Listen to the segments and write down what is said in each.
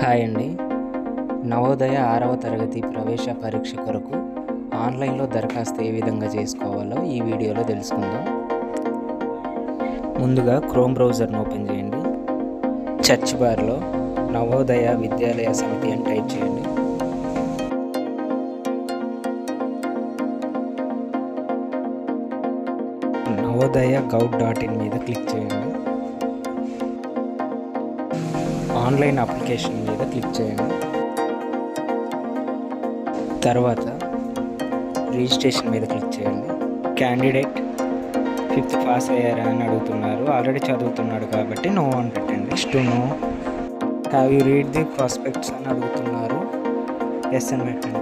Hi అండి. నవోదయ 6వ తరగతి ప్రవేశ పరీక్ష కొరకు ఆన్లైన్లో దరఖాస్తు ఏ విధంగా చేసుకోవాలో ఈ వీడియోలో తెలుసుకుందాం. ముందుగా క్రోమ్ బ్రౌజర్ను ఓపెన్ చేయండి. సెర్చ్ బార్లో నవోదయ విద్యాలయ సమితి అని టైప్ చేయండి. navodayagout.in మీద క్లిక్ చేయండి. ఆన్లైన్ అప్లికేషన్ మీద క్లిక్ చేయండి. తర్వాత రిజిస్ట్రేషన్ మీద క్లిక్ చేయండి. క్యాండిడేట్ 5th పాస్ అయ్యారా అని అడుగుతున్నారు. ఆల్రెడీ చదువుతున్నాడు కాబట్టి నో అని పెట్టండి. Next no. Have you read the prospectus అని అడుగుతున్నారు. ఎస్ అని పెట్టండి.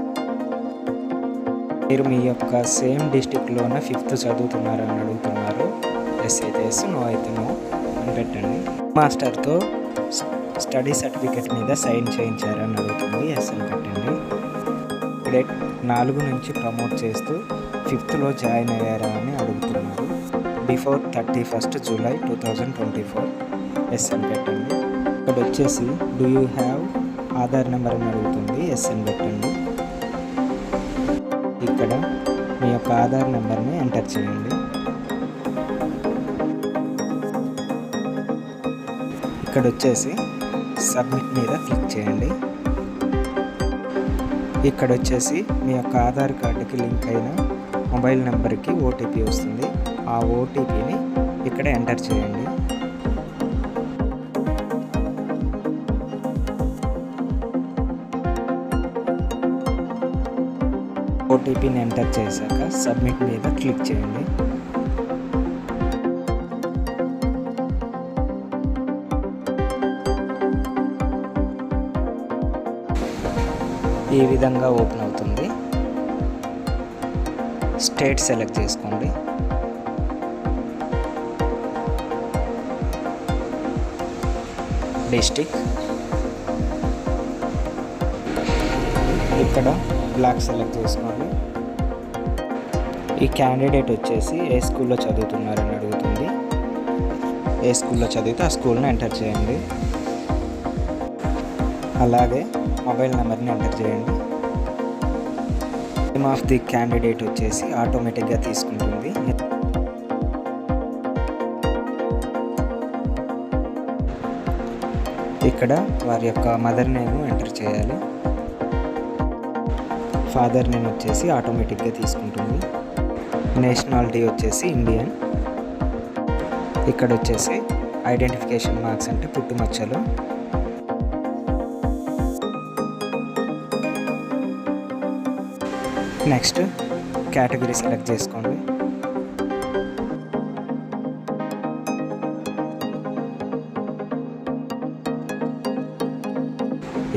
మీరు మీ యొక్క సేమ్ డిస్టిక్లోనే 5th చదువుతున్నారు అని అడుగుతున్నారు. ఎస్ అయితే ఎస్, నో అయితే నో అని పెట్టండి. మాస్టర్తో స్టడీ సర్టిఫికెట్ మీద సైన్ చేయించారని అడుగుతుంది. ఎస్ అని పెట్టండి. డేట్ 4 నుంచి ప్రమోట్ చేస్తూ 5th జాయిన్ అయ్యారా అని అడుగుతున్నారు. Before 31st July 2024. ఎస్ అని పెట్టండి. ఇక్కడ వచ్చేసి do you have Aadhaar number అని అడుగుతుంది. ఎస్ అని పెట్టండి. ఇక్కడ మీ యొక్క ఆధార్ నెంబర్ని ఎంటర్ చేయండి. ఇక్కడ వచ్చేసి సబ్మిట్ మీద క్లిక్ చేయండి. ఇక్కడ వచ్చేసి మీ యొక్క ఆధార్ కార్డుకి లింక్ అయిన మొబైల్ నెంబర్కి ఓటీపీ వస్తుంది. ఆ ఓటీపీని ఇక్కడ ఎంటర్ చేయండి. ఓటీపీని ఎంటర్ చేశాక సబ్మిట్ మీద క్లిక్ చేయండి. ఈ విధంగా ఓపెన్ అవుతుంది. స్టేట్ సెలెక్ట్ చేసుకోండి. డిస్ట్రిక్ట్ ఇక్కడ బ్లాక్ సెలెక్ట్ చేసుకోండి. ఈ క్యాండిడేట్ వచ్చేసి ఏ స్కూల్లో చదువుతున్నారని అడుగుతుంది. ఏ స్కూల్లో చదివితే ఆ స్కూల్ని ఎంటర్ చేయండి. అలాగే మొబైల్ నెంబర్ని ఎంటర్ చేయండి. నేమ్ ఆఫ్ ది క్యాండిడేట్ వచ్చేసి ఆటోమేటిక్గా తీసుకుంటుంది. ఇక్కడ వారి యొక్క మదర్ నేమ్ ఎంటర్ చేయాలి. ఫాదర్ నేమ్ వచ్చేసి ఆటోమేటిక్గా తీసుకుంటుంది. నేషనాలిటీ వచ్చేసి ఇండియన్. ఇక్కడ వచ్చేసి ఐడెంటిఫికేషన్ మార్క్స్ అంటే పుట్టుమచ్చలు. నెక్స్ట్ కేటగిరీ సెలెక్ట్ చేసుకోండి.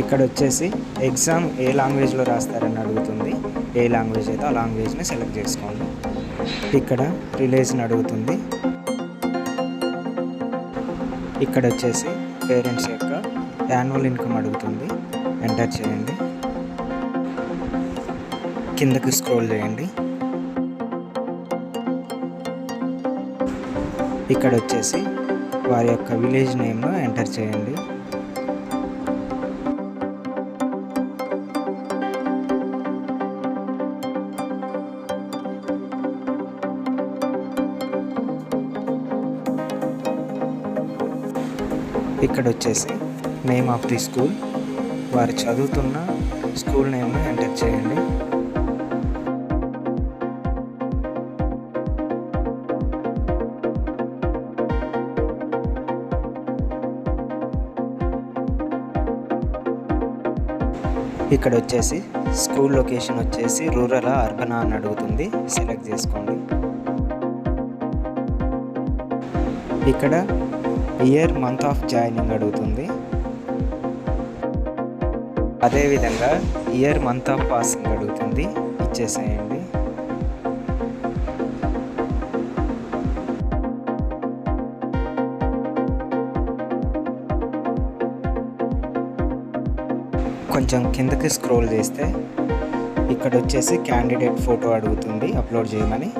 ఇక్కడ వచ్చేసి ఎగ్జామ్ ఏ లాంగ్వేజ్లో రాస్తారని అడుగుతుంది. ఏ లాంగ్వేజ్ అయితే ఆ లాంగ్వేజ్ని సెలెక్ట్ చేసుకోండి. ఇక్కడ రిలీజ్ని అడుగుతుంది. ఇక్కడ వచ్చేసి పేరెంట్స్ యొక్క యాన్యువల్ ఇన్కమ్ అడుగుతుంది. ఎంటర్ చేయండి. కిందకి స్క్రోల్ చేయండి. ఇక్కడ వచ్చేసి వారి యొక్క విలేజ్ నేమ్ను ఎంటర్ చేయండి. ఇక్కడ వచ్చేసి నేమ్ ఆఫ్ ది స్కూల్, వారు చదువుతున్న స్కూల్ నేమ్ను ఎంటర్ చేయండి. ఇక్కడ వచ్చేసి స్కూల్ లొకేషన్ వచ్చేసి రూరలా అర్బనా అని అడుగుతుంది. సెలెక్ట్ చేసుకోండి. ఇక్కడ ఇయర్ మంత్ ఆఫ్ జాయినింగ్ అడుగుతుంది. అదేవిధంగా ఇయర్ మంత్ ఆఫ్ పాసింగ్ అడుగుతుంది. ఇచ్చేసేయండి. కొంచెం కిందకి స్క్రోల్ చేస్తే ఇక్కడ వచ్చేసి క్యాండిడేట్ ఫోటో అడుగుతుంది అప్లోడ్ చేయమని.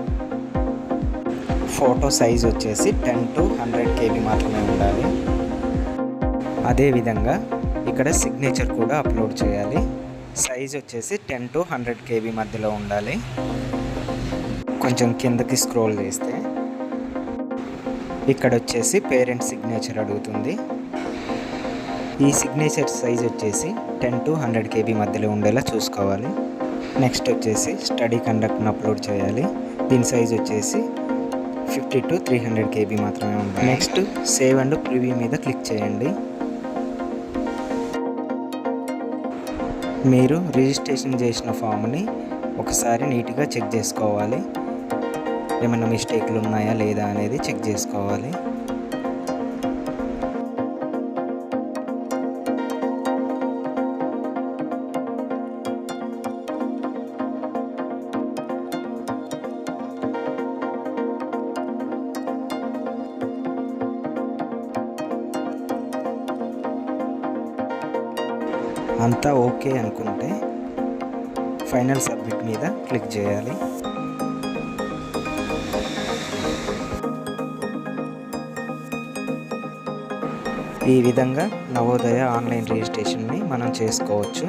ఫోటో సైజ్ వచ్చేసి 10 to 100 KB మాత్రమే ఉండాలి. అదేవిధంగా ఇక్కడ ఇక్కడ సిగ్నేచర్ కూడా అప్లోడ్ చేయాలి. సైజ్ వచ్చేసి 10 to 100 KB మధ్యలో ఉండాలి. కొంచెం కిందకి స్క్రోల్ చేస్తే ఇక్కడ వచ్చేసి పేరెంట్ సిగ్నేచర్ అడుగుతుంది. ఈ సిగ్నేచర్ సైజ్ వచ్చేసి 10 to 100 KB మధ్యలో ఉండేలా చూసుకోవాలి. నెక్స్ట్ వచ్చేసి స్టడీ కండక్ట్ని అప్లోడ్ చేయాలి. దీని సైజ్ వచ్చేసి 50 to 300 KB మాత్రమే ఉండాలి. నెక్స్ట్ సేవ్ అండ్ ప్రివ్యూ మీద క్లిక్ చేయండి. మీరు రిజిస్ట్రేషన్ చేసిన ఫామ్ని ఒకసారి నీట్గా చెక్ చేసుకోవాలి. ఏమైనా మిస్టేక్లు ఉన్నాయా లేదా అనేది చెక్ చేసుకోవాలి. అంతా ఓకే అనుకుంటే ఫైనల్ సబ్మిట్ మీద క్లిక్ చేయాలి. ఈ విధంగా నవోదయ ఆన్లైన్ రిజిస్ట్రేషన్ని మనం చేసుకోవచ్చు.